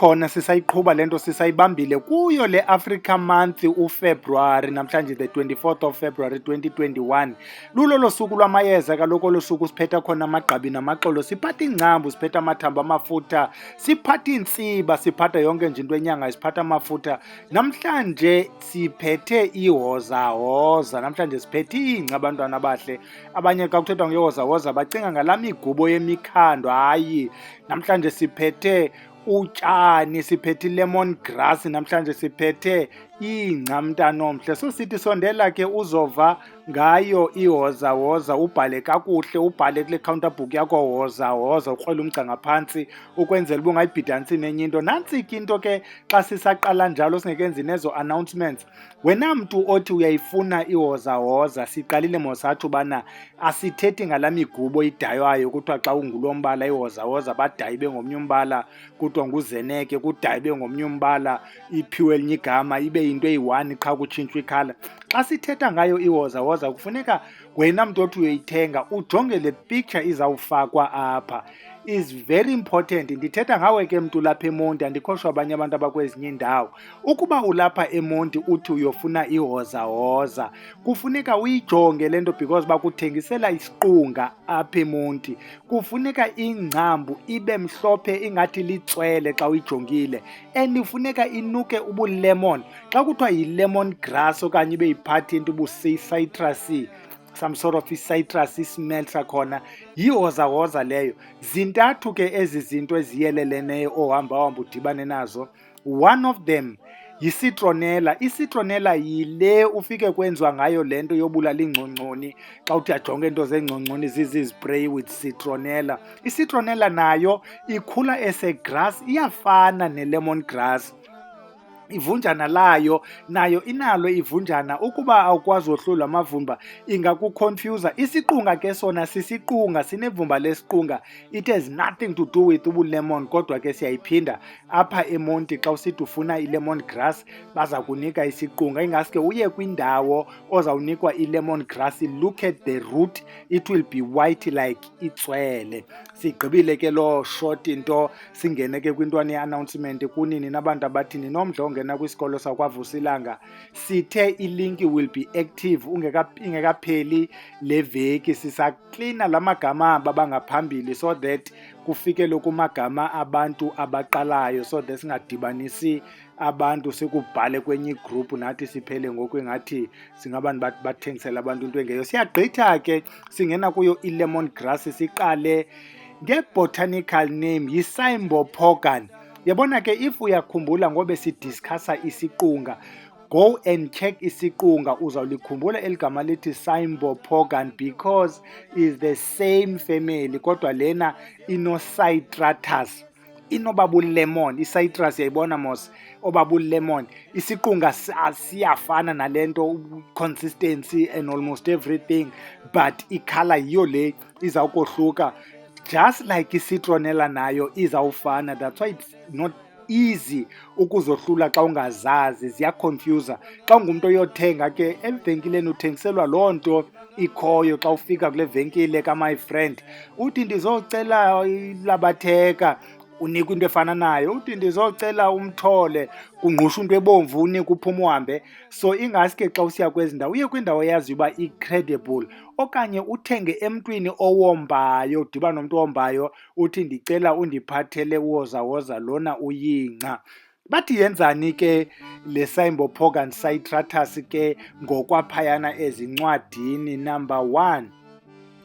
sisakhona sisayiqhuba le nto sisayibambile kuyo le Africa Month uFebruary, namhlanje the 24th of February 2021. Lulo losuku lwamayeza kaloku olo suku siphetha khona amagqabi namaxolo, siphatha iingcambu, siphetha amathambo amafutha, siphatha iintsiba, siphatha yonke nje into enyanga, siphatha amafutha. Namhlanje siphethe ihozahoza, namhlanje siphethe ingca abantwana abahle. Abanye xa kuthethwa ngehozahoza bacinga ngalaa migubo yemikhando, hayi. Namhlanje siphethe utshani, siphethe i-lemon grass, namhlanje siphethe ingca mntanomhle. So sithi sondela ke uzova ngayo ihozahoza, ubhale kakuhle, ubhale kule counter book yakho hozahoza, ukrwele umgca ngaphantsi ukwenzela uba ungayibhidanisi nenye into. Nantsi ke into ke xa sisaqala njalo singekenzi nezo announcements, wena mntu othi uyayifuna ihozahoza, siqalile mosathi ubana asithethi ngalaa migubo idaywayo kuthiwa xa ungulo mbala ihozahoza badayi bengomnye umbala, kuthiwa nguzeneke kudayi bengomnye umbala, iphiwe elinye igama ibe yinto eyi-one qha kutshintshwa ikhala. Xa sithetha ngayo ihozahoza kufuneka wena mntu othi uyoyithenga ujonge le picture izawufakwa apha. Is very important. Ndithetha ngawe ke mntu lapha eMonti, andikhoshwa abanye abantu abakwezinye iindawo. Ukuba ulapha eMonti uthi uyofuna ihozahoza, kufuneka uyijonge le nto because bakuthengisela isiqunga apha eMonti. Kufuneka ingcambu ibe mhlophe ingathi litswele xa uyijongile, and ifuneka inuke ubulemon. Xa kuthiwa yi-lemon grass okanye ibe yiphathi into ubusiyitrusy, some sort of i-citrus ismell sakhona, yihozahoza leyo. Zintathu ke ezi zinto eziyeleleneyo ohamba udibane nazo. One of them yisitronela. Isitronela yile ufike kwenziwa ngayo le nto yobulala ingcongconi. Xa uthi ajonge into zengcongconi zizispray with citronella. Isitronela nayo ikhula grass, iyafana ne-lemon grass. Ivunjana layo nayo inalo ivunjana. Ukuba awukwazi wohlula amavumba ingakuconfusa. Isiqunga ke sona sisiqunga, sinevumba lesiqunga. It has nothing to do with ubulemon, kodwa ke siyayiphinda apha eMonti xa usithi ufuna i-lemon grass baza kunika isiqunga. Ingaske uye kwindawo ozawunikwa i-lemon grass, look at the root, it will be white like itswele. Sigqibile ke loo short into, singene ke kwintwana ye-announcement kunini nabantu abathini nomdla ongena kwisikolo sakwaVusilanga. Sithe ilinki will be active ingekapheli le veki. Sisaklina la magama aba bangaphambili so that kufikele kumagama abantu abaqalayo, so that singadibanisi abantu sikubhale kwenye igroup nathi siphele ngoku engathi singabantu bathengisela abantu into engeyo. Siyagqitha ke singena kuyo i-lemon grass. Siqale nge-botanical name yi-Cymbopogon. Yabona ke if uyakhumbula ngobe sidiscussa isiqunga, go and check isiqunga, uzawulikhumbula eligama lithi Cymbopogon because is the same family, kodwa lena ino-citratus, inobabulemon. I-citrus yayibona mos obabulemon. Isiqunga siyafana nale nto, consistency and almost everything, but ikhala yiyo le izawukohluka. Just like i-citronella nayo izawufana. That's why it's not easy ukuzohlula xa ungazazi, ziyaconfusa. Xa ungumntu oyothenga ke evenkileni uthengiselwa loo nto ikhoyo. Xa ufika kule venkile ka-my friend uthi ndizocela ilabatheka, unikwa into efana nayo. Uthi ndizocela umthole, kungqusha into ebomvu, unikwa uphume uhambe. So ingaske xa usiya kwezi ndawo uye kwindawo eyaziyo uba i-credible, okanye uthenge emntwini owombayo, udibana nomntu owombayo uthi ndicela undiphathele uhozahoza lona uyingca. Bathi yenzani ke le Cymbopogon citratus ke ngokwaphayana ezincwadini? Number one,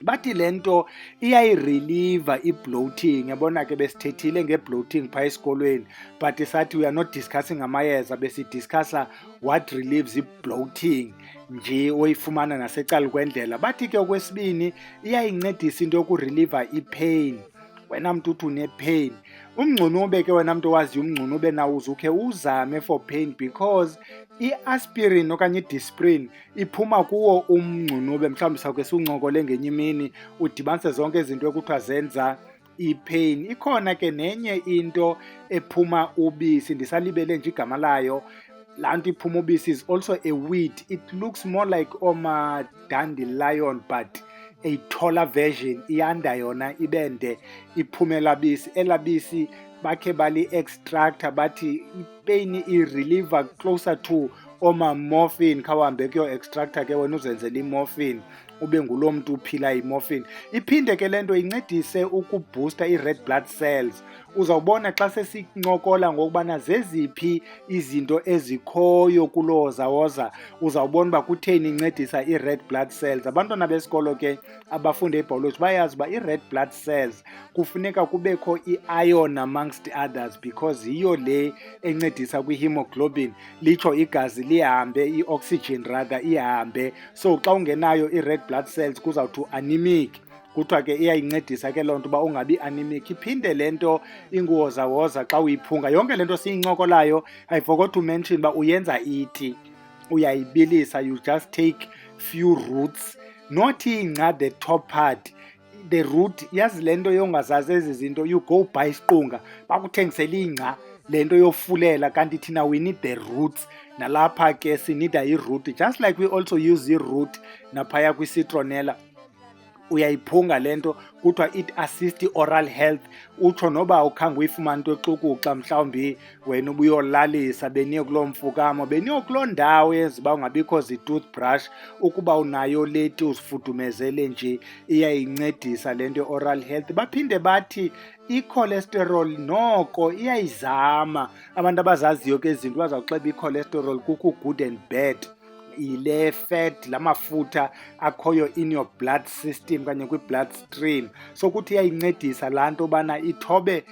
bathi le nto iyayireliva i-bloating. Yabona ke besithethile nge-bloating phaa esikolweni, but sathi we are not discussing amayeza, besidiscussa what relieves i-bloating nje oyifumana nasecala kwendlela. Bathi ke okwesibini iyayincedisa into yokureliva i-pain. Wena mntu uthi une-pain, umngcunube ke wena mntu owaziyo umngcunube nawo uzukhe uzame for pain because i-aspirin okanye i-disprin iphuma kuwo umngcunube. Mhlawumbi sawuke siwuncokole ngenye imini udibanise zonke izinto ekuthiwa zenza i-pain. Ikhona ke nenye into ephuma ubisi, ndisalibele nje igama layo. Laa nto iphuma ubisi is also a weed. It looks more like dandelion but a taller version. Iyanda yona ibende, iphume elabisi. Elabisi bakhe bali-extractor bathi ipain i-reliever closer to morphine, khawuhambe kuyo-extractor ke wena uzenzele i-morphine ube ngulo mntu uphila yi-morphine. Iphinde ke le nto incedise ukubhusta i-red blood cells. Uzawubona xa sesincokola ngokubana zeziphi izinto ezikhoyo kuloo wozawoza, uzawubona uba kutheni incedisa i-red blood cells. Abantwana besikolo ke abafunde ibhayoloji bayazi uba i-red blood cells kufuneka kubekho i-iron amongst others, because yiyo le encedisa kwi-hemoglobin, litsho igazi lihambe, i-oxygen rather ihambe. So xa ungenayo i-red blood cells kuzawuthi anemic, kuthiwa ke iyayincedisa ke loo nto uba ungabi anemic. Iphinde le nto inguwozawoza xa uyiphunga, yonke le nto siyincokolayo, I forgot to mention uba uyenza iti, uyayibilisa, you just take few roots, not ingca the top part, the root. Yazi le nto yongazazi ezi zinto, you go buy isiqunga bakuthengisele ingca le nto yofulela, kanti thina we need the roots. Nalapha ke sinida i-root, just like we also use i-root naphaya kwi-citronella. Uyayiphunga le nto, kuthiwa it assist oral health. Utsho noba ukhange uyifumane into exukuxa, mhlawumbi wena ubuyolalisa beniye kuloo mfukamo, beniye kuloo ndawo yenza uba ungabikho zi-toothbrush, ukuba unayo leti uzifudumezele nje, iyayincedisa le nto oral health. Baphinde bathi i-cholesterol noko iyayizama. Abantu abazaziyo ke izinto bazawuxeba i-cholesterol, kukho good and bad, ile fat, la mafutha akhoyo in your blood system kanye kwi-blood stream. So kuthi iyayincedisa laa nto bana ithobe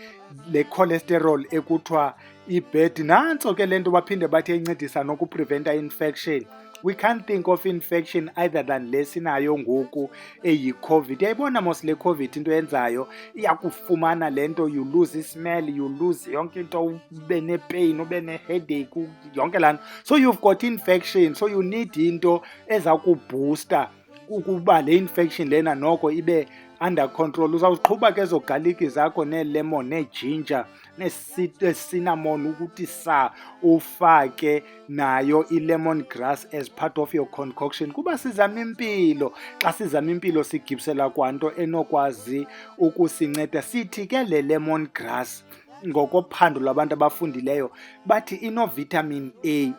le cholesterol ekuthiwa i-bad. Nantso ke le nto baphinde bathi iyayincedisa nokupreventa infection. We can't think of infection either than le sinayo ngoku eyi-COVID. Yayibona mos le COVID into yenzayo, iyakufumana le nto, you lose ismell, you lose yonke into, ube ne-pain, ube ne-headache, yonke laa nto. So you've got infection, so you need into eza kubhusta ukuba le infection lena noko ibe under control. Uzawuqhuba ke ezo galiki zakho nee-lemon nee-ginger nee-cinnamon ukuthi ufake nayo i-lemon grass as part of your concoction. Kuba sizama impilo, xa sizama impilo sigibisela kwanto enokwazi ukusinceda. Sithi ke le lemon grass ngokophando lwabantu abafundileyo bathi inovitamin A.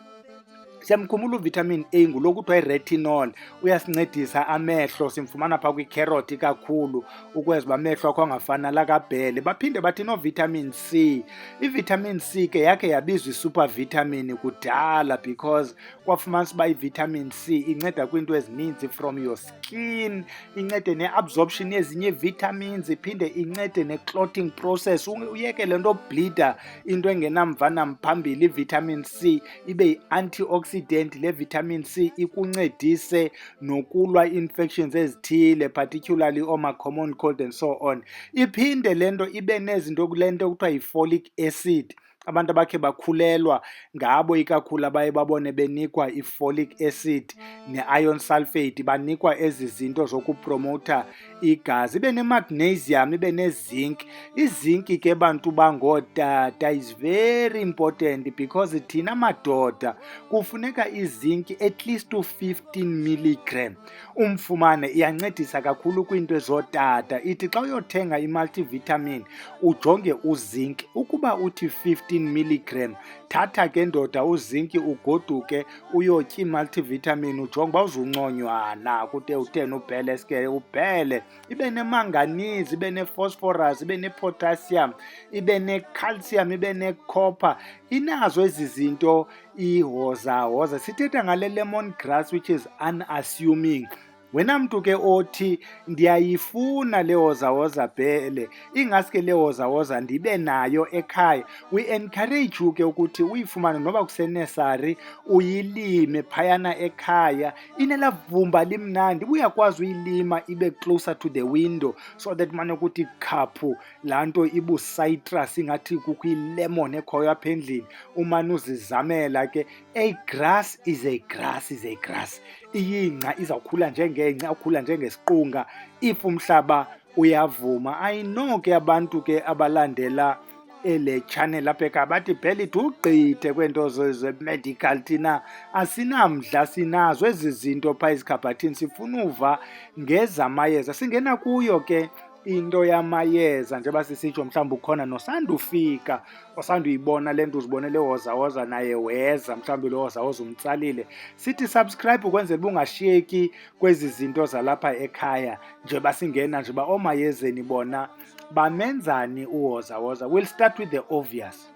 Siyamkhumbula uvitamin A ngulo kuthiwa i-retinol, uyasincedisa amehlo, simfumana phaa kwikherothi kakhulu ukweza uba amehlo akho angafana lakabhele. Baphinde bathi no-vitamin C. I-vitamin C ke yakhe yabizwa i-supervitamin kudala, because kwafumanisa uba i-vitamin C inceda kwiinto ezininzi from your skin, incede ne-absorption yezinye ii-vitamins, iphinde incede ne-clotting process. Uyeke le nto bleeda, into engenamva namphambili, i-vitamin C ibe yi-antioxidant. Le vitamin C ikuncedise nokulwa infections ezithile, particularly common cold and so on. Iphinde le nto ibe nezinto kule nto kuthiwa yi-folic acid. Abantu abakhe bakhulelwa ngabo ikakhulu abaye babone benikwa i-folic acid ne-iron sulfate, banikwa ezi zinto zokupromota igazi. Ibe ne-magnesium, ibe ne-zinc. Izinc ke bantu bangootata is very important, because thina madoda kufuneka izinc at least to 15 milligram umfumane. Iyancedisa kakhulu kwiinto zootata. Ithi xa uyothenga i-multivitamin ujonge uzinc, ukuba uthi 15 milligram, thatha ke ndoda uzinc ugoduke uyotya i-multivitamin, ujonge uba uzunconywa na kude utheni ubhele. Eske ubhele ibe nemanganizi, ibe ne-phosphorus, ibe ne-potassium, ibe ne-calcium, ibe ne-copper. Inazo ezi zinto iwozawoza. Sithetha ngale lemon grass which is unassuming. Wena mntu ke othi ndiyayifuna le wozawoza bhele, ingaske le wozawoza ndibe nayo ekhaya, we encourage you ke ukuthi uyifumane noba kusenesari, uyilime phayana ekhaya. Inela vumba limnandi, uyakwazi uyilima ibe closer to the window, so that mane ukuthi khaphu laa nto ibu-citrus, ingathi kukho ilemon ekhoyo apha endlini, umane uzizamela ke. A grass is a grass is a grass. Iyingca izawukhula njengengca, ukhula njengesiqunga if umhlaba uyavuma. I know ke abantu ke abalandela ele channel apha ekhaya bathi Bhele ugqithe kweento ze-medical, thina asinamdla, sinazo ezi zinto phaa ezikhabhathini, sifuna uva ngezamayeza. Singena kuyo ke into yamayeza njengoba sisitsho mhlawumbi ukhona nosandufika osanduyibona le nto uzibonele wozawoza naye weza mhlawumbi lo wozawoza umtsalile. Sithi subscribe ukwenzela uba ungashiyeki kwezi zinto zalapha ekhaya njengoba singena nje uba oomayezeni bona bamenzani uwozawoza. We'll start with the obvious.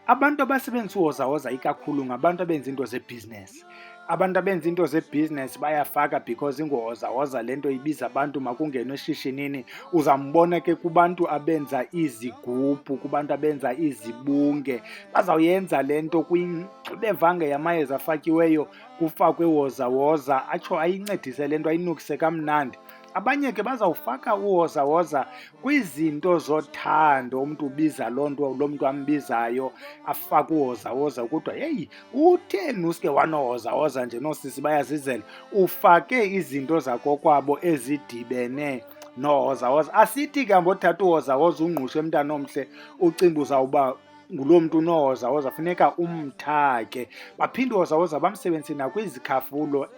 Abantu abasebenzisa uwozawoza ikakhulu ngabantu abenza into zebhizinesi. Abantu abenza into zebhizinesi bayafaka because ingowozawoza le nto ibiza abantu makungenwe eshishinini. Uzambona ke kubantu abenza izigubhu, kubantu abenza izibunge. Bazawuyenza le nto kwimbevange yamayeza afakiweyo kufakwe wozawoza atsho ayincedise le nto ayinukise kamnandi. Abanye ke bazawufaka uwozawoza kwizinto zothando, umntu ubiza loo nto, lo mntu ambizayo afake uwozawoza kuthiwa heyi utheni uske wanowozawoza nje noosisi bayazizela. Ufake izinto zakokwabo ezidibene nowozawoza. Asithi ke ngothatha uwozawoza ungqushe mntana omhle ucinga uzawuba ngulo mntu unowozawoza, funeka umthake. Baphinde uwozawoza bamsebenzise nakwizikhafulo.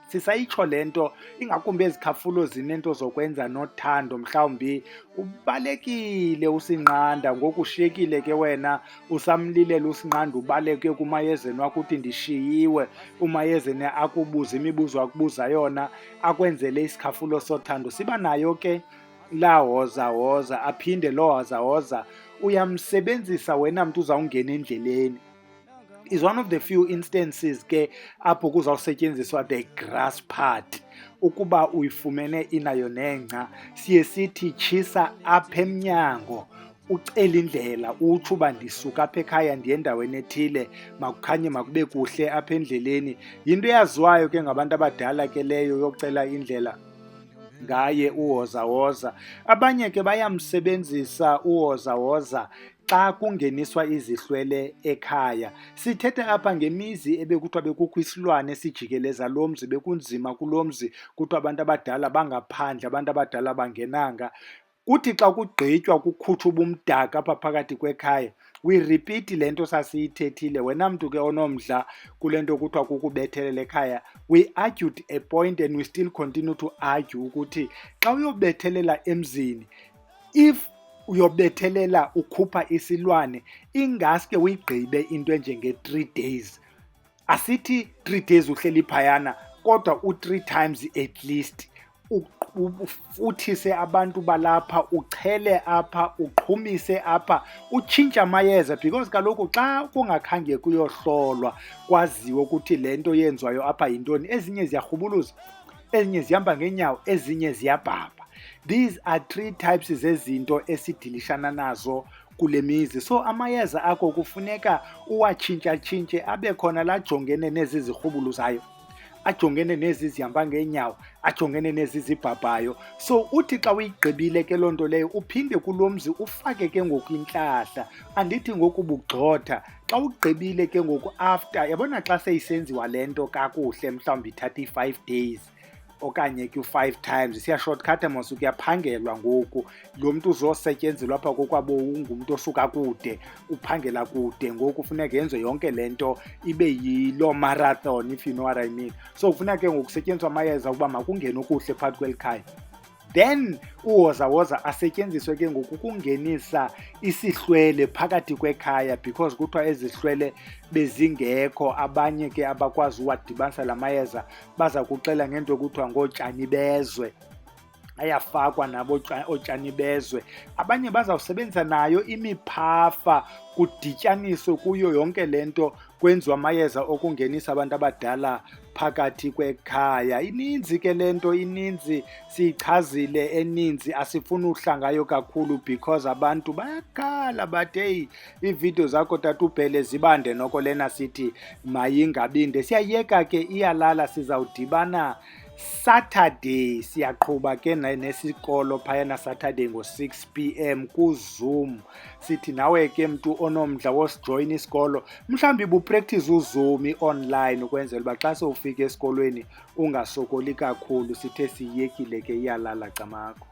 Sisayitsho le nto ingakumbi ezikhafulo zinento zokwenza nothando, mhlawumbi ubalekile usinqanda ngoku ushiyekile ke wena usamlilela usinqanda ubaleke kumayezeni wakho uthi ndishiyiwe. Umayezeni akubuza imibuzo akubuza yona akwenzele isikhafulo sothando. Siba nayo ke laa wozawoza, aphinde loo wozawoza uyamsebenzisa wena mntu uzawungena endleleni. Is one of the few instances ke apho kuzawusetyenziswa the grass part. Ukuba uyifumene inayo nengca, siye sithi tshisa apha emnyango, ucela indlela utsho uba ndisuka apha ekhaya ndiye endaweni ethile, makukhanye makube kuhle apha endleleni. Yinto eyaziwayo ke ngabantu abadala ke leyo yocela indlela ngaye uwozawoza. Abanye ke bayamsebenzisa uwozawoza xa kungeniswa izihlwele ekhaya. Sithethe apha ngemizi ebekuthiwa bekukho isilwane esijikeleza lo mzi, bekunzima kulo mzi, kuthiwa abantu abadala bangaphandle, abantu abadala bangenanga. Kuthi xa kugqitywa kukhutshwa ubumdaka apha phakathi kwekhaya, we repeat le nto sasiyithethile. Wena mntu ke onomdla kule nto kuthiwa kukubethelela ekhaya, we argued a point and we still continue to argue ukuthi xa uyobethelela emzini, if uyobethelela ukhupha isilwane, ingaske uyigqibe into enjenge-3 days. Asithi 3 days uhleli phayana, kodwa u-3 times at least ufuthise abantu balapha, uchele apha, uqhumise apha, utshintshe amayeza, because kaloku xa kungakhange kuyohlolwa kwaziwe ukuthi le nto yenziwayo apha yintoni, ezinye ziyarhubuluza, ezinye zihamba ngeenyawo, ezinye ziyabhabha. These are 3 types zezinto esidilishana nazo kule mizi. So amayeza akho kufuneka uwatshintsha-tshintshe, abe khona la jongene nezi zirhubuluzayo, ajongene nezi zihamba ngeenyawo, ajongene nezi zibhabhayo. So uthi xa uyigqibile ke loo nto leyo uphinde kulo mzi ufake ke ngoku intlahla. Andithi ngoku bugxotha, xa ugqibile ke ngoku after, yabona xa seyisenziwa le nto kakuhle mhlawumbi ithatha i-5 days okanye ke u-5 times, siyashortcutha mos kuyaphangelwa ngoku. Lo mntu uzosetyenzelwa apha kokwabo ungumntu osuka kude, uphangela kude, ngoku kufuneka yenziwe yonke le nto ibe yiloo marathon, if you know what I mean. So kufuneka ke ngoku kusetyenziswa amayeza ukuba makungene okuhle phakathi kweli khaya. Then uwozawoza asetyenziswe ke ngoku kungenisa isihlwele phakathi kwekhaya, because kuthiwa ezihlwele bezingekho. Abanye ke abakwazi uwadibanisa la mayeza baza kuxela ngento ekuthiwa ngootshani bezwe, ayafakwa nabo ootshani bezwe. Abanye bazawusebenzisa nayo imiphafa, kudityaniswe kuyo yonke le nto, kwenziwa amayeza okungenisa abantu abadala phakathi kwekhaya. Ininzi ke le nto, ininzi, siyichazile eninzi, asifuni uhla ngayo kakhulu because abantu bayakhala bathi heyi iividiyo zakho tata uBhele zibande, noko lena sithi mayingabinde. Siyayeka ke iyalala, sizawudibana Saturday, siyaqhuba ke nesikolo phayana Saturday ngo-6 PM kuZoom. Sithi nawe ke mntu onomdla wosijoyina isikolo, mhlawumbi bupractice uZoom i-online ukwenzela uba xa sowufika esikolweni ungasokoli kakhulu. Sithe siyekile ke iyalala camakho.